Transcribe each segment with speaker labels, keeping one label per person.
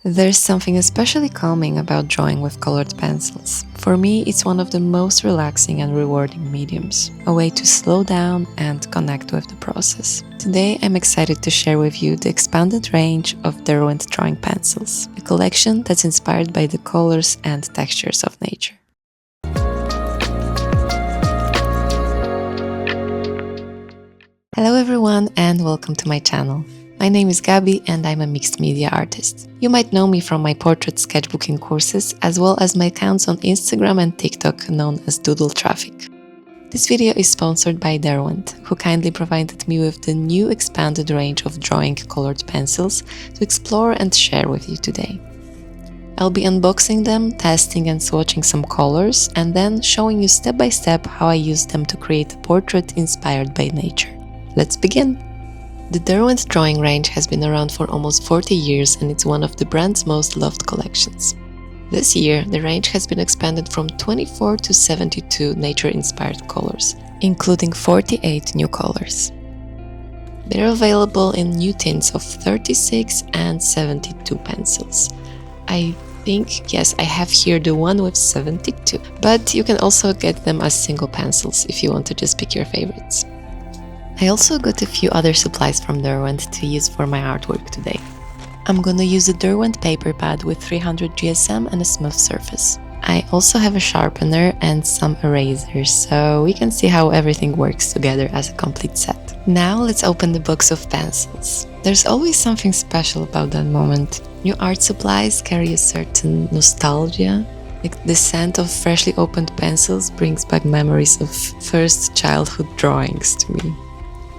Speaker 1: There's something especially calming about drawing with colored pencils. For me, it's one of the most relaxing and rewarding mediums, a way to slow down and connect with the process. Today, I'm excited to share with you the expanded range of Derwent Drawing pencils, a collection that's inspired by the colors and textures of nature. Hello everyone and welcome to my channel. My name is Gabi and I'm a mixed media artist. You might know me from my portrait sketchbooking courses as well as my accounts on Instagram and TikTok known as Doodle Traffic. This video is sponsored by Derwent, who kindly provided me with the new expanded range of drawing colored pencils to explore and share with you today. I'll be unboxing them, testing and swatching some colors, and then showing you step by step how I use them to create a portrait inspired by nature. Let's begin! The Derwent Drawing range has been around for almost 40 years and it's one of the brand's most loved collections. This year, the range has been expanded from 24 to 72 nature-inspired colors, including 48 new colors. They're available in new tints of 36 and 72 pencils. I think, yes, I have here the one with 72, but you can also get them as single pencils if you want to just pick your favorites. I also got a few other supplies from Derwent to use for my artwork today. I'm gonna use a Derwent paper pad with 300 GSM and a smooth surface. I also have a sharpener and some erasers, so we can see how everything works together as a complete set. Now let's open the box of pencils. There's always something special about that moment. New art supplies carry a certain nostalgia. Like the scent of freshly opened pencils brings back memories of first childhood drawings to me.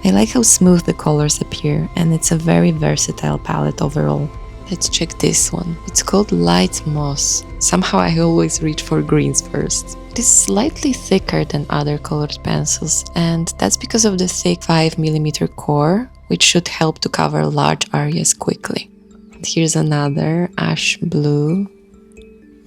Speaker 1: I like how smooth the colors appear, and it's a very versatile palette overall. Let's check this one. It's called Light Moss. Somehow I always reach for greens first. It is slightly thicker than other colored pencils, and that's because of the thick 5mm core, which should help to cover large areas quickly. And here's another ash blue,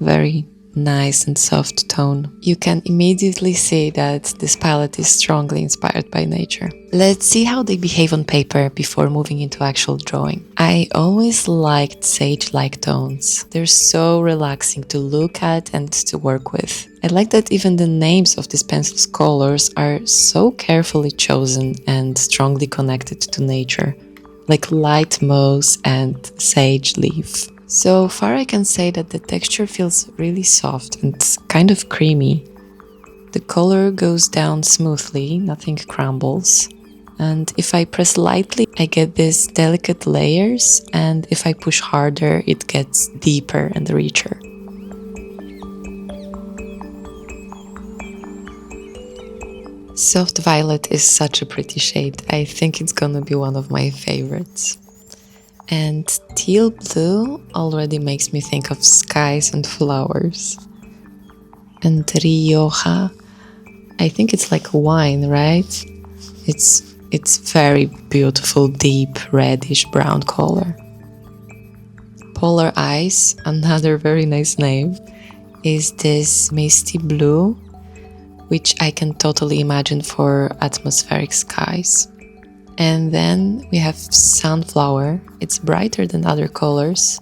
Speaker 1: very nice and soft tone. You can immediately see that this palette is strongly inspired by nature. Let's see how they behave on paper before moving into actual drawing. I always liked sage-like tones. They're so relaxing to look at and to work with. I like that even the names of these pencils' colors are so carefully chosen and strongly connected to nature, like light moss and sage leaf. So far I can say that the texture feels really soft and kind of creamy. The color goes down smoothly, nothing crumbles. And if I press lightly, I get these delicate layers, and if I push harder, it gets deeper and richer. Soft violet is such a pretty shade. I think it's gonna be one of my favorites. And teal blue already makes me think of skies and flowers. And Rioja, I think it's like wine, right? It's very beautiful, deep reddish brown color. Polar Ice, another very nice name, is this misty blue, which I can totally imagine for atmospheric skies. And then we have Sunflower. It's brighter than other colors.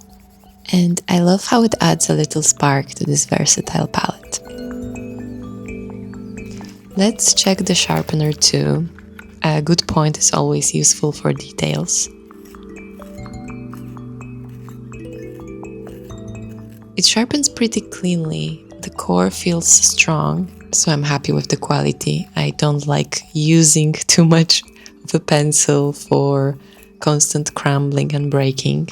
Speaker 1: And I love how it adds a little spark to this versatile palette. Let's check the sharpener too. A good point is always useful for details. It sharpens pretty cleanly. The core feels strong, so I'm happy with the quality. I don't like using too much of a pencil for constant crumbling and breaking.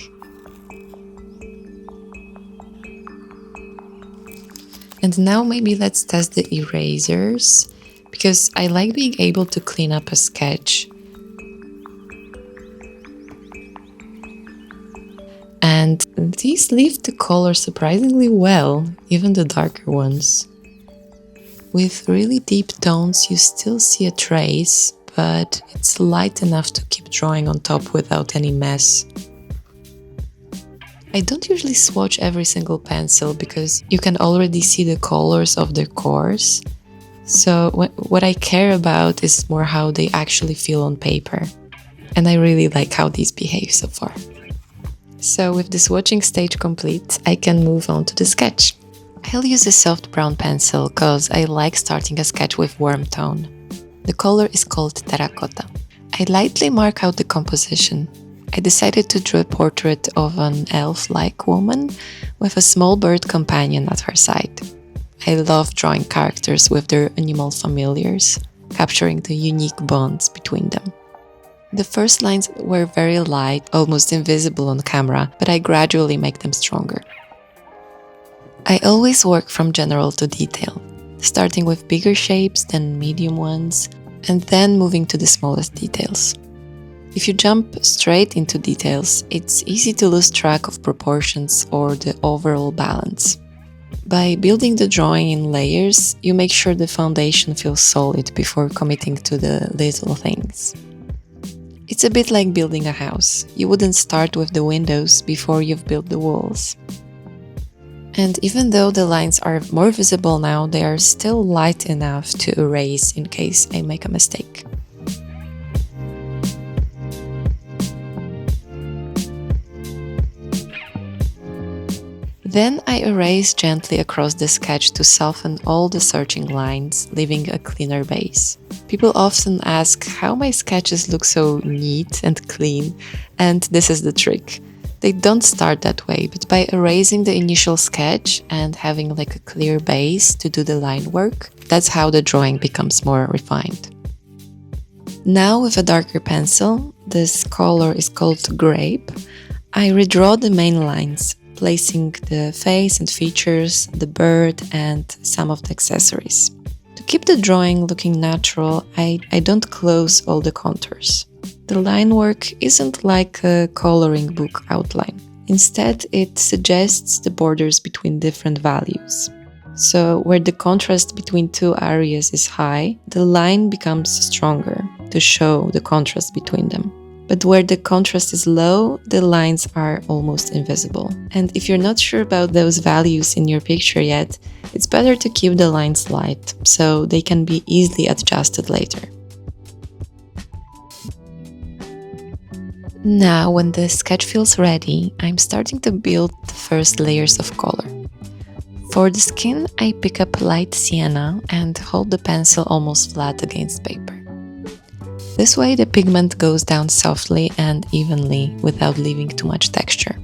Speaker 1: And now maybe let's test the erasers, because I like being able to clean up a sketch. And these leave the color surprisingly well, even the darker ones. With really deep tones you still see a trace, but it's light enough to keep drawing on top without any mess. I don't usually swatch every single pencil because you can already see the colors of their cores. So what I care about is more how they actually feel on paper. And I really like how these behave so far. So with the swatching stage complete, I can move on to the sketch. I'll use a soft brown pencil cause I like starting a sketch with warm tone. The color is called terracotta. I lightly mark out the composition. I decided to draw a portrait of an elf-like woman with a small bird companion at her side. I love drawing characters with their animal familiars, capturing the unique bonds between them. The first lines were very light, almost invisible on camera, but I gradually make them stronger. I always work from general to detail, starting with bigger shapes, then medium ones, and then moving to the smallest details. If you jump straight into details, it's easy to lose track of proportions or the overall balance. By building the drawing in layers, you make sure the foundation feels solid before committing to the little things. It's a bit like building a house. You wouldn't start with the windows before you've built the walls. And even though the lines are more visible now, they are still light enough to erase in case I make a mistake. Then I erase gently across the sketch to soften all the searching lines, leaving a cleaner base. People often ask how my sketches look so neat and clean, and this is the trick. They don't start that way, but by erasing the initial sketch and having like a clear base to do the line work, that's how the drawing becomes more refined. Now with a darker pencil, this color is called grape, I redraw the main lines, placing the face and features, the bird and some of the accessories. To keep the drawing looking natural, I don't close all the contours. The line work isn't like a coloring book outline. Instead, it suggests the borders between different values. So where the contrast between two areas is high, the line becomes stronger to show the contrast between them. But where the contrast is low, the lines are almost invisible. And if you're not sure about those values in your picture yet, it's better to keep the lines light, so they can be easily adjusted later. Now, when the sketch feels ready, I'm starting to build the first layers of color. For the skin, I pick up light sienna and hold the pencil almost flat against paper. This way the pigment goes down softly and evenly without leaving too much texture.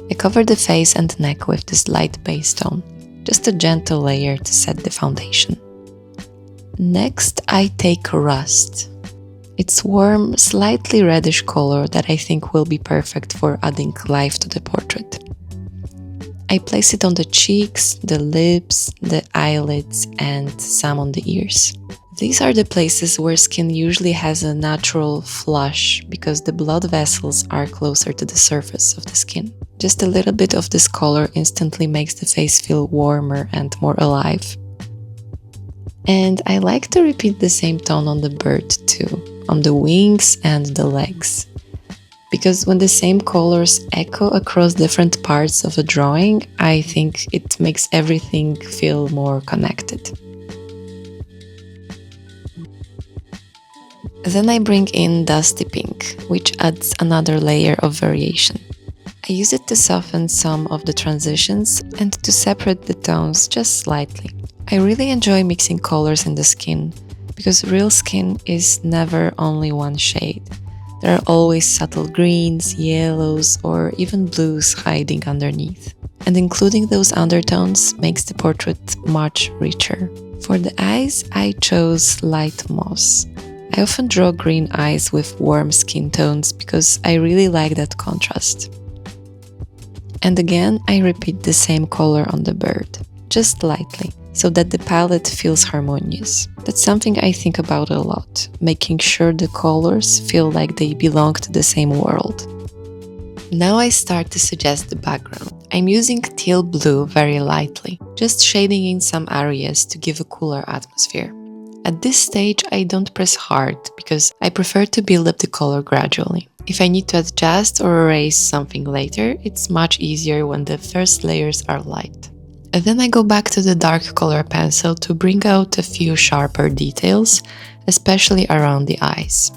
Speaker 1: I cover the face and neck with this light base tone, just a gentle layer to set the foundation. Next, I take rust. It's warm, slightly reddish color that I think will be perfect for adding life to the portrait. I place it on the cheeks, the lips, the eyelids, and some on the ears. These are the places where skin usually has a natural flush because the blood vessels are closer to the surface of the skin. Just a little bit of this color instantly makes the face feel warmer and more alive. And I like to repeat the same tone on the bird too, on the wings and the legs. Because when the same colors echo across different parts of a drawing, I think it makes everything feel more connected. Then I bring in dusty pink, which adds another layer of variation. I use it to soften some of the transitions and to separate the tones just slightly. I really enjoy mixing colors in the skin, because real skin is never only one shade. There are always subtle greens, yellows, or even blues hiding underneath. And including those undertones makes the portrait much richer. For the eyes, I chose light moss. I often draw green eyes with warm skin tones because I really like that contrast. And again, I repeat the same color on the bird, just lightly, so that the palette feels harmonious. That's something I think about a lot, making sure the colors feel like they belong to the same world. Now I start to suggest the background. I'm using teal blue very lightly, just shading in some areas to give a cooler atmosphere. At this stage, I don't press hard because I prefer to build up the color gradually. If I need to adjust or erase something later, it's much easier when the first layers are light. And then I go back to the dark color pencil to bring out a few sharper details, especially around the eyes.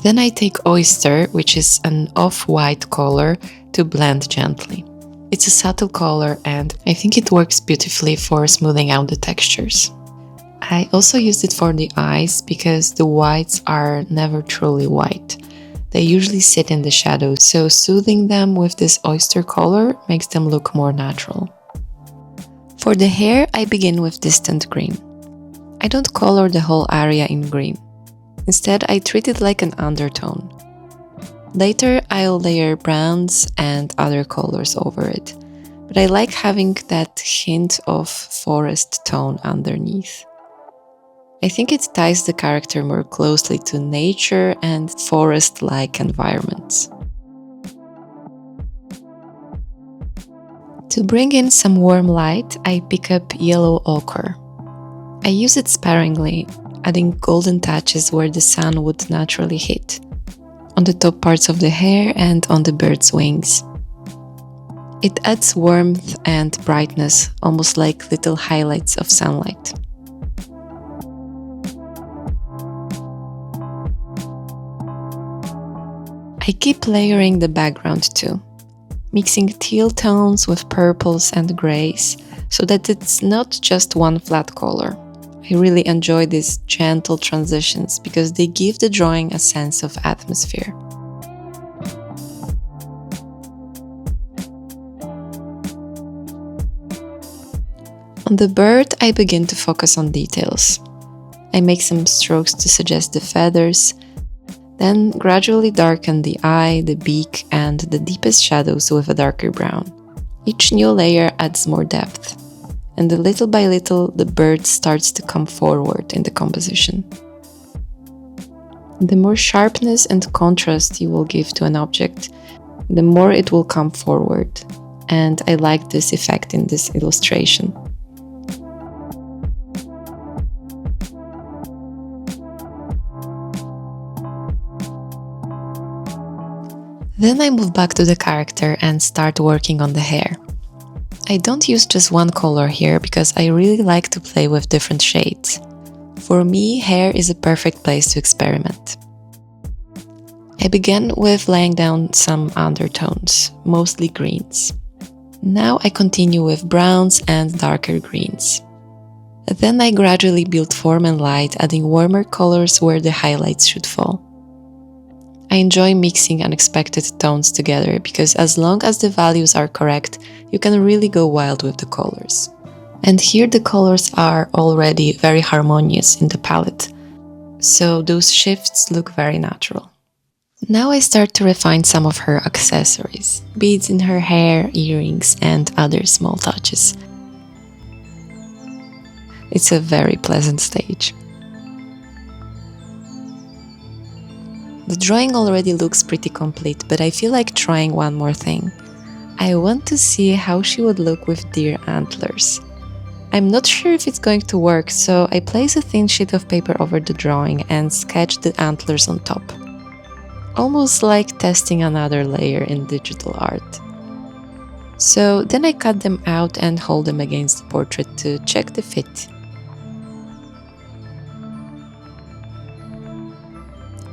Speaker 1: Then I take Oyster, which is an off-white color, to blend gently. It's a subtle color and I think it works beautifully for smoothing out the textures. I also used it for the eyes because the whites are never truly white. They usually sit in the shadows, so soothing them with this oyster color makes them look more natural. For the hair, I begin with distant green. I don't color the whole area in green. Instead, I treat it like an undertone. Later, I'll layer browns and other colors over it, but I like having that hint of forest tone underneath. I think it ties the character more closely to nature and forest-like environments. To bring in some warm light, I pick up yellow ochre. I use it sparingly, adding golden touches where the sun would naturally hit, on the top parts of the hair and on the bird's wings. It adds warmth and brightness, almost like little highlights of sunlight. I keep layering the background too, mixing teal tones with purples and grays so that it's not just one flat color. I really enjoy these gentle transitions because they give the drawing a sense of atmosphere. On the bird, I begin to focus on details. I make some strokes to suggest the feathers, then gradually darken the eye, the beak, and the deepest shadows with a darker brown. Each new layer adds more depth, and little by little the bird starts to come forward in the composition. The more sharpness and contrast you will give to an object, the more it will come forward, and I like this effect in this illustration. Then I move back to the character and start working on the hair. I don't use just one color here because I really like to play with different shades. For me, hair is a perfect place to experiment. I began with laying down some undertones, mostly greens. Now I continue with browns and darker greens. Then I gradually build form and light, adding warmer colors where the highlights should fall. I enjoy mixing unexpected tones together because as long as the values are correct, you can really go wild with the colors. And here the colors are already very harmonious in the palette, so those shifts look very natural. Now I start to refine some of her accessories, beads in her hair, earrings, and other small touches. It's a very pleasant stage. The drawing already looks pretty complete, but I feel like trying one more thing. I want to see how she would look with deer antlers. I'm not sure if it's going to work, so I place a thin sheet of paper over the drawing and sketch the antlers on top. Almost like testing another layer in digital art. So then I cut them out and hold them against the portrait to check the fit.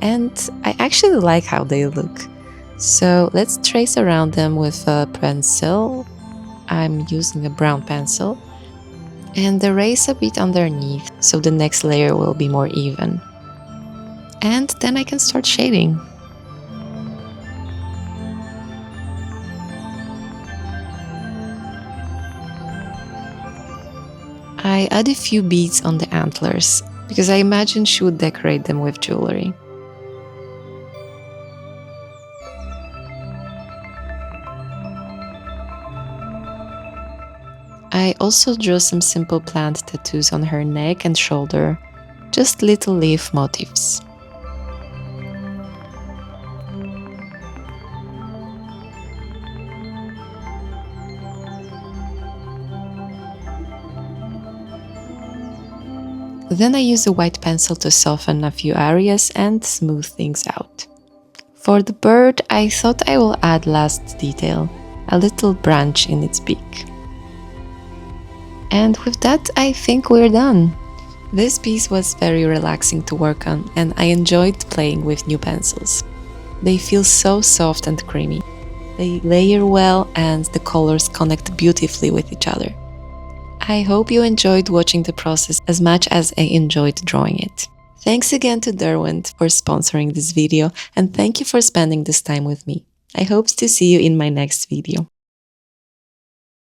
Speaker 1: And I actually like how they look. So let's trace around them with a pencil. I'm using a brown pencil. And erase a bit underneath so the next layer will be more even. And then I can start shading. I add a few beads on the antlers because I imagine she would decorate them with jewelry. I also drew some simple plant tattoos on her neck and shoulder, just little leaf motifs. Then I use a white pencil to soften a few areas and smooth things out. For the bird, I thought I will add last detail, a little branch in its beak. And with that, I think we're done. This piece was very relaxing to work on, and I enjoyed playing with new pencils. They feel so soft and creamy. They layer well and the colors connect beautifully with each other. I hope you enjoyed watching the process as much as I enjoyed drawing it. Thanks again to Derwent for sponsoring this video, and thank you for spending this time with me. I hope to see you in my next video.